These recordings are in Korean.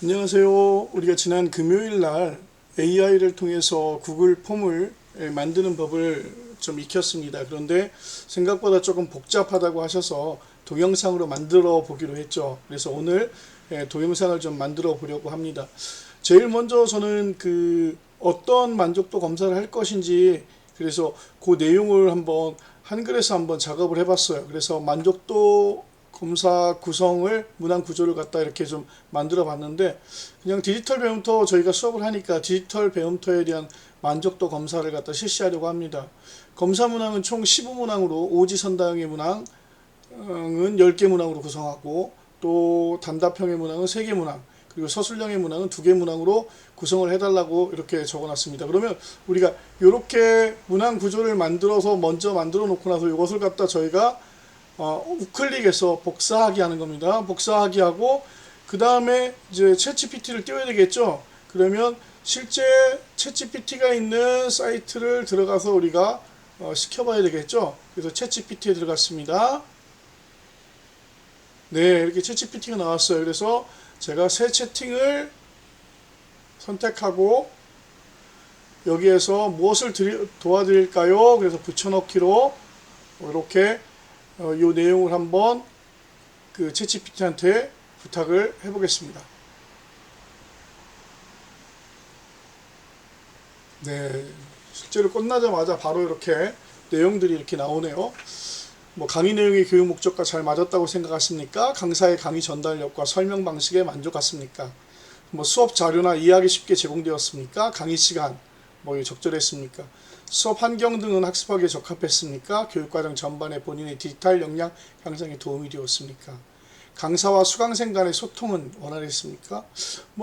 안녕하세요. 우리가 지난 금요일 날 AI를 통해서 구글 폼을 만드는 법을 좀 익혔습니다. 그런데 생각보다 조금 복잡하다고 하셔서 동영상으로 만들어 보기로 했죠. 그래서 오늘 동영상을 좀 만들어 보려고 합니다. 제일 먼저 저는 어떤 만족도 검사를 할 것인지, 그래서 그 내용을 한번 한글에서 한번 작업을 해봤어요. 그래서 만족도 검사 구성을, 문항 구조를 갖다 이렇게 좀 만들어 봤는데, 그냥 디지털 배움터 저희가 수업을 하니까 디지털 배움터에 대한 만족도 검사를 갖다 실시하려고 합니다. 검사 문항은 총 15문항으로 오지선다형의 문항은 10개 문항으로 구성하고, 또 단답형의 문항은 3개 문항, 그리고 서술형의 문항은 2개 문항으로 구성을 해달라고 이렇게 적어놨습니다. 그러면 우리가 이렇게 문항 구조를 만들어서 먼저 만들어 놓고 나서 이것을 갖다 저희가 우클릭해서 복사하기 하는 겁니다. 복사하기 하고, 그 다음에 이제 챗GPT를 띄워야 되겠죠. 그러면 실제 챗GPT가 있는 사이트를 들어가서 우리가 시켜봐야 되겠죠. 그래서 챗GPT에 들어갔습니다. 네, 이렇게 챗GPT가 나왔어요. 그래서 제가 새 채팅을 선택하고, 여기에서 무엇을 도와드릴까요? 그래서 붙여넣기로 이렇게 이 내용을 한번 챗GPT한테 부탁을 해보겠습니다. 네, 실제로 끝나자마자 바로 이렇게 내용들이 이렇게 나오네요. 뭐 강의 내용이 교육 목적과 잘 맞았다고 생각하십니까? 강사의 강의 전달력과 설명 방식에 만족하십니까? 뭐 수업 자료나 이해하기 쉽게 제공되었습니까? 강의 시간 적절했습니까? 수업 환경 등은 학습하기에 적합했습니까? 교육과정 전반에 본인의 디지털 역량 향상에 도움이 되었습니까? 강사와 수강생 간의 소통은 원활했습니까?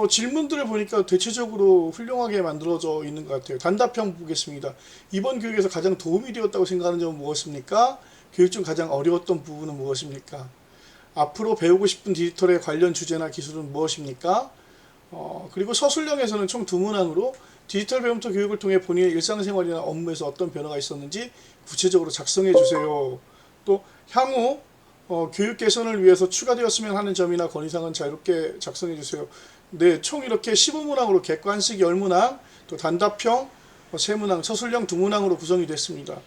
질문들을 보니까 대체적으로 훌륭하게 만들어져 있는 것 같아요. 단답형 보겠습니다. 이번 교육에서 가장 도움이 되었다고 생각하는 점은 무엇입니까? 교육 중 가장 어려웠던 부분은 무엇입니까? 앞으로 배우고 싶은 디지털의 관련 주제나 기술은 무엇입니까? 그리고 서술형에서는 총 2문항으로 디지털 배움터 교육을 통해 본인의 일상생활이나 업무에서 어떤 변화가 있었는지 구체적으로 작성해 주세요. 또 향후 교육 개선을 위해서 추가되었으면 하는 점이나 건의사항은 자유롭게 작성해 주세요. 네, 총 이렇게 15문항으로 객관식 10문항, 또 단답형 3문항, 서술형 2문항으로 구성이 됐습니다.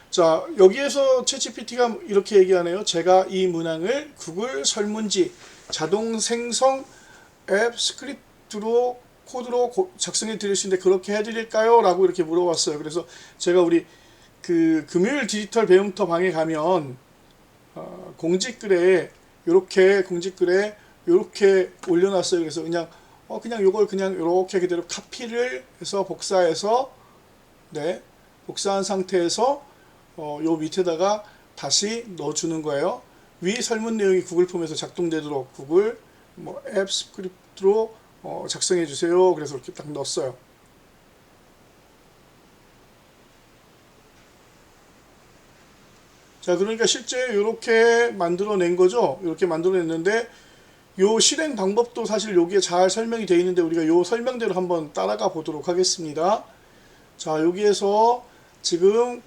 자, 여기에서 챗GPT가 이렇게 얘기하네요. 제가 이 문항을 구글 설문지 자동 생성 앱 스크립트로 코드로 작성해 드릴 수 있는데 그렇게 해드릴까요? 라고 이렇게 물어봤어요. 그래서 제가 우리 금요일 디지털 배움터 방에 가면 공지글에 이렇게 올려놨어요. 그래서 그냥 요걸 그냥 이렇게 그대로 카피를 해서 복사해서, 네, 복사한 상태에서 요 밑에다가 다시 넣어주는 거예요. 위 설문 내용이 구글 폼에서 작동되도록 구글 앱 스크립트로 작성해 주세요. 그래서 이렇게 딱 넣었어요. 자, 그러니까 실제 이렇게 만들어낸 거죠. 이렇게 만들어냈는데 요 실행 방법도 사실 여기에 잘 설명이 되어 있는데 우리가 요 설명대로 한번 따라가 보도록 하겠습니다. 자, 여기에서 지금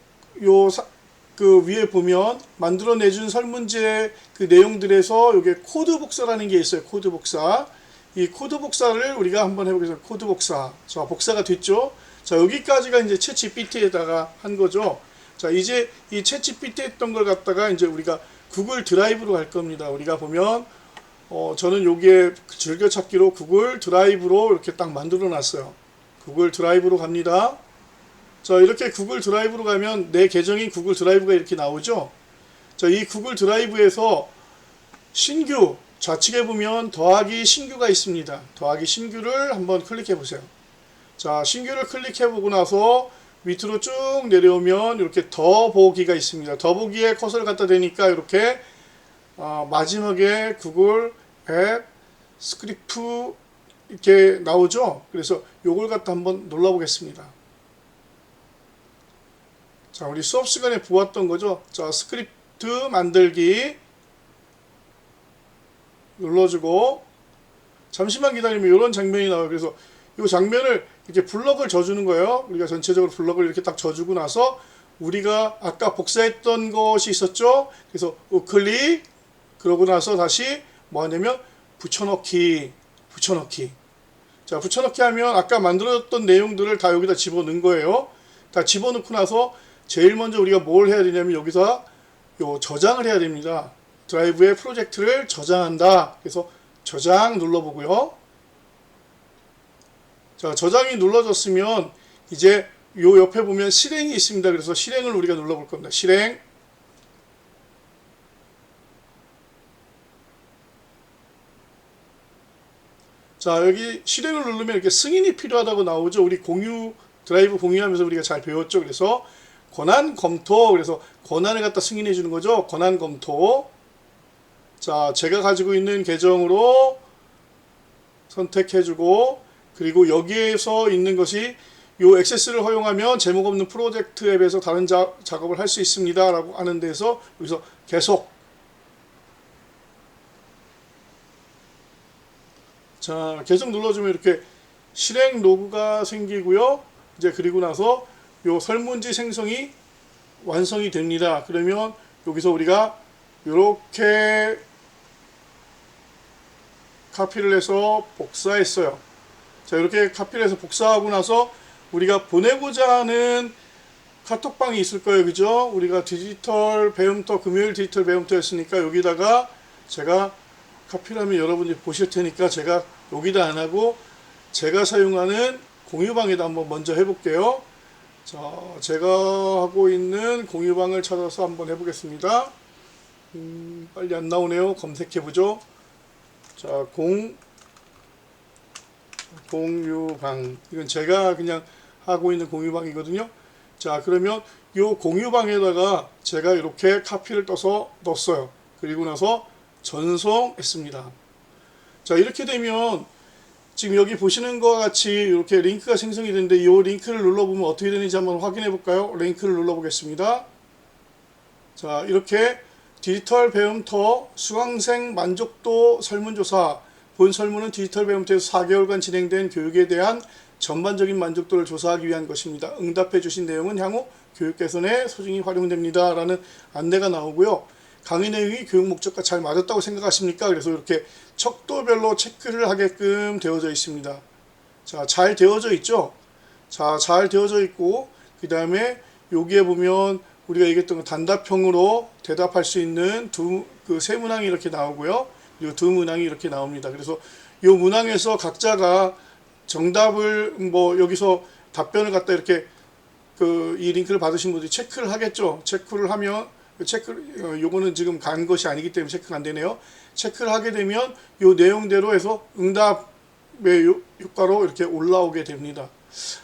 위에 보면 만들어내준 설문지의 내용들에서 여기에 코드 복사라는 게 있어요. 코드 복사. 이 코드 복사를 우리가 한번 해보겠습니다. 코드 복사. 자, 복사가 됐죠. 자, 여기까지가 이제 챗GPT에다가 한 거죠. 자, 이제 이 챗GPT 했던 걸 갖다가 이제 우리가 구글 드라이브로 갈 겁니다. 우리가 보면 저는 여기에 즐겨찾기로 구글 드라이브로 이렇게 딱 만들어 놨어요. 구글 드라이브로 갑니다. 자, 이렇게 구글 드라이브로 가면 내 계정인 구글 드라이브가 이렇게 나오죠. 자, 이 구글 드라이브에서 신규, 좌측에 보면 더하기 신규가 있습니다. 더하기 신규를 한번 클릭해 보세요. 자, 신규를 클릭해 보고 나서 밑으로 쭉 내려오면 이렇게 더보기가 있습니다. 더보기에 커서를 갖다 대니까 이렇게 마지막에 구글 앱 스크립트 이렇게 나오죠. 그래서 요걸 갖다 한번 눌러 보겠습니다. 자, 우리 수업 시간에 보았던 거죠. 자, 스크립트 만들기 눌러주고 잠시만 기다리면 이런 장면이 나와요. 그래서 이 장면을 이렇게 블럭을 져주는 거예요. 우리가 전체적으로 블럭을 이렇게 딱 져주고 나서 우리가 아까 복사했던 것이 있었죠. 그래서 우클릭, 그러고 나서 다시 뭐 하냐면 붙여넣기 붙여넣기. 자, 붙여넣기 하면 아까 만들었던 내용들을 다 여기다 집어넣은 거예요. 다 집어넣고 나서 제일 먼저 우리가 뭘 해야 되냐면 여기서 요 저장을 해야 됩니다. 드라이브에 프로젝트를 저장한다. 그래서 저장 눌러보고요. 자, 저장이 눌러졌으면 이제 요 옆에 보면 실행이 있습니다. 그래서 실행을 우리가 눌러볼 겁니다. 실행. 자, 여기 실행을 누르면 이렇게 승인이 필요하다고 나오죠. 우리 드라이브 공유하면서 우리가 잘 배웠죠. 그래서 권한 검토. 그래서 권한을 갖다 승인해 주는 거죠. 권한 검토. 자, 제가 가지고 있는 계정으로 선택해 주고, 그리고 여기에서 있는 것이 요 액세스를 허용하면 제목 없는 프로젝트 앱에서 다른 작업을 할 수 있습니다. 라고 하는 데서 여기서 계속. 자, 계속 눌러주면 이렇게 실행 로그가 생기고요. 이제 그리고 나서 요 설문지 생성이 완성이 됩니다. 그러면 여기서 우리가 이렇게 카피를 해서 복사했어요. 자, 이렇게 카피를 해서 복사하고 나서 우리가 보내고자 하는 카톡방이 있을 거예요. 그죠? 우리가 디지털 배움터, 금요일 디지털 배움터였으니까 여기다가 제가 카피를 하면 여러분들이 보실 테니까 제가 여기다 안 하고 제가 사용하는 공유방에다 한번 먼저 해볼게요. 자, 제가 하고 있는 공유방을 찾아서 한번 해보겠습니다. 빨리 안 나오네요. 검색해보죠. 자, 공유방. 이건 제가 그냥 하고 있는 공유방이거든요. 자, 그러면 이 공유방에다가 제가 이렇게 카피를 떠서 넣었어요. 그리고 나서 전송했습니다. 자, 이렇게 되면 지금 여기 보시는 것 같이 이렇게 링크가 생성이 되는데 이 링크를 눌러보면 어떻게 되는지 한번 확인해 볼까요? 링크를 눌러보겠습니다. 자, 이렇게 디지털 배움터 수강생 만족도 설문조사. 본 설문은 디지털 배움터에서 4개월간 진행된 교육에 대한 전반적인 만족도를 조사하기 위한 것입니다. 응답해 주신 내용은 향후 교육 개선에 소중히 활용됩니다. 라는 안내가 나오고요. 강의 내용이 교육 목적과 잘 맞았다고 생각하십니까? 그래서 이렇게 척도별로 체크를 하게끔 되어져 있습니다. 자, 잘 되어져 있죠? 자, 잘 되어져 있고, 그 다음에 여기에 보면 우리가 얘기했던 단답형으로 대답할 수 있는 세 문항이 이렇게 나오고요. 그리고 두 문항이 이렇게 나옵니다. 그래서 이 문항에서 각자가 정답을 여기서 답변을 갖다 이렇게 이 링크를 받으신 분들이 체크를 하겠죠. 체크를 하면 요거는 지금 간 것이 아니기 때문에 체크가 안 되네요. 체크를 하게 되면 요 내용대로 해서 응답의 효과로 이렇게 올라오게 됩니다.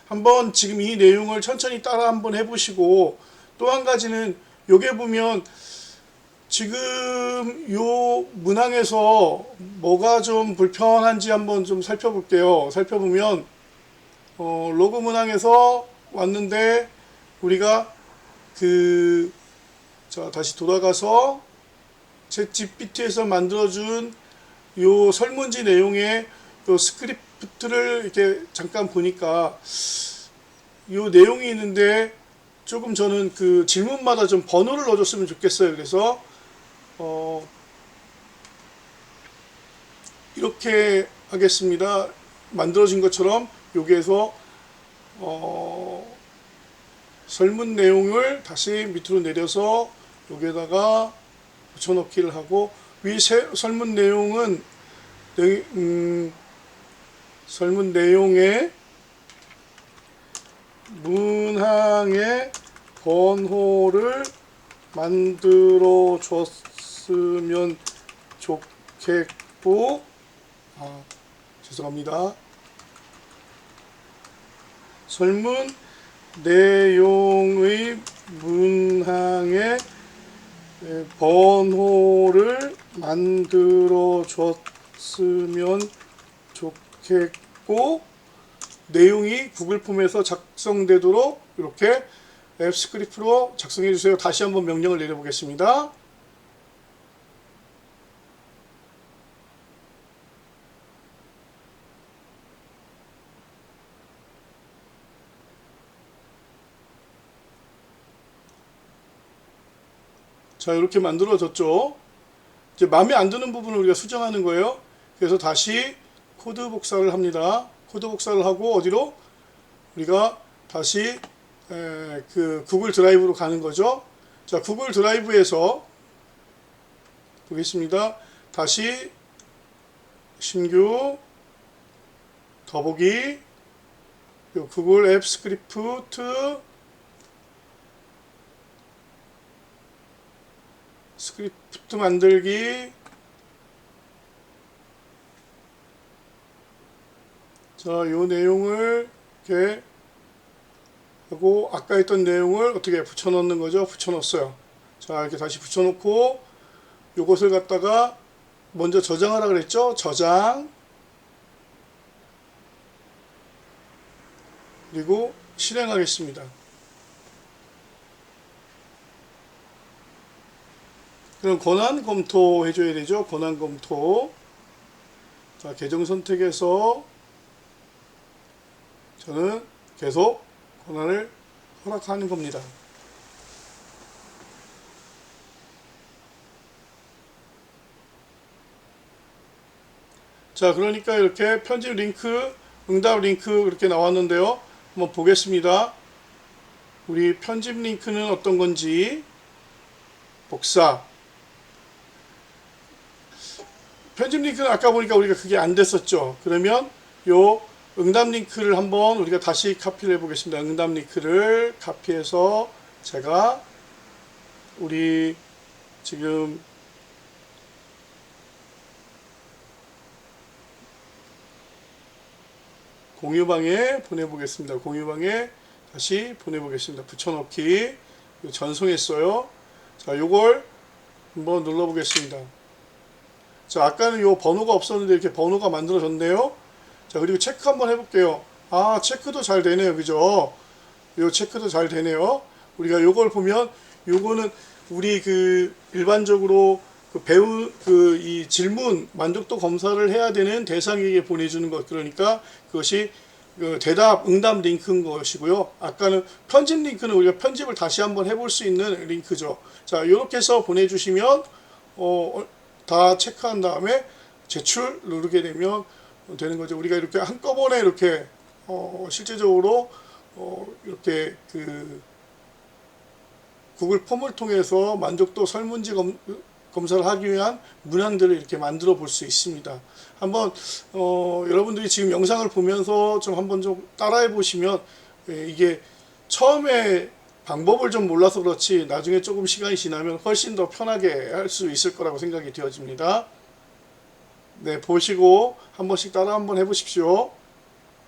한번 지금 이 내용을 천천히 따라 한번 해보시고, 또 한 가지는 요게 보면 지금 요 문항에서 뭐가 좀 불편한지 한번 좀 살펴볼게요. 살펴보면 로그 문항에서 왔는데 우리가 자, 다시 돌아가서 챗GPT에서 만들어준 요 설문지 내용의 요 스크립트를 이렇게 잠깐 보니까 요 내용이 있는데 조금 저는 그 질문마다 좀 번호를 넣어줬으면 좋겠어요. 그래서 이렇게 하겠습니다. 만들어진 것처럼 여기에서 설문 내용을 다시 밑으로 내려서 여기에다가 붙여넣기를 하고, 설문 내용은 설문 내용에 문항의 번호를 만들어 줬으면 좋겠고, 죄송합니다. 설문 내용의 문항의 번호를 만들어 줬으면 좋겠고, 내용이 구글 폼에서 작성되도록 이렇게 앱 스크립트로 작성해 주세요. 다시 한번 명령을 내려보겠습니다. 자, 이렇게 만들어졌죠. 이제 마음에 안 드는 부분을 우리가 수정하는 거예요. 그래서 다시 코드 복사를 합니다. 코드 복사를 하고 어디로? 우리가 다시 그 구글 드라이브로 가는 거죠. 자, 구글 드라이브에서 보겠습니다. 다시 신규 더보기 구글 앱 스크립트 만들기. 자, 요 내용을 이렇게 하고 아까 했던 내용을 어떻게 붙여 넣는 거죠? 붙여 넣었어요. 자, 이렇게 다시 붙여 놓고 요것을 갖다가 먼저 저장하라 그랬죠? 저장. 그리고 실행하겠습니다. 그럼 권한 검토 해줘야 되죠. 권한 검토. 자, 계정 선택해서 저는 계속 권한을 허락하는 겁니다. 자, 그러니까 이렇게 편집 링크, 응답 링크 이렇게 나왔는데요. 한번 보겠습니다. 우리 편집 링크는 어떤 건지 복사. 편집 링크는 아까 보니까 우리가 그게 안 됐었죠. 그러면 요 응답 링크를 한번 우리가 다시 카피를 해 보겠습니다. 응답 링크를 카피해서 제가 우리 지금 공유방에 보내보겠습니다. 공유방에 다시 보내보겠습니다. 붙여넣기 전송했어요. 자, 요걸 한번 눌러보겠습니다. 자, 아까는 요 번호가 없었는데 이렇게 번호가 만들어졌네요. 자, 그리고 체크 한번 해볼게요. 아, 체크도 잘 되네요. 그죠? 요 체크도 잘 되네요. 우리가 요걸 보면 요거는 우리 그 일반적으로 그 배우 그 이 질문 만족도 검사를 해야 되는 대상에게 보내주는 것. 그러니까 그것이 그 대답 응답 링크인 것이고요. 아까는 편집 링크는 우리가 편집을 다시 한번 해볼 수 있는 링크죠. 자, 이렇게 해서 보내주시면 다 체크한 다음에 제출 누르게 되면 되는 거죠. 우리가 이렇게 한꺼번에 이렇게 실제적으로 이렇게 그 구글 폼을 통해서 만족도 설문지 검사를 하기 위한 문항들을 이렇게 만들어 볼 수 있습니다. 한번 여러분들이 지금 영상을 보면서 좀 한번 좀 따라해 보시면 이게 처음에 방법을 좀 몰라서 그렇지 나중에 조금 시간이 지나면 훨씬 더 편하게 할 수 있을 거라고 생각이 되어집니다. 네, 보시고 한 번씩 따라 한번 해보십시오.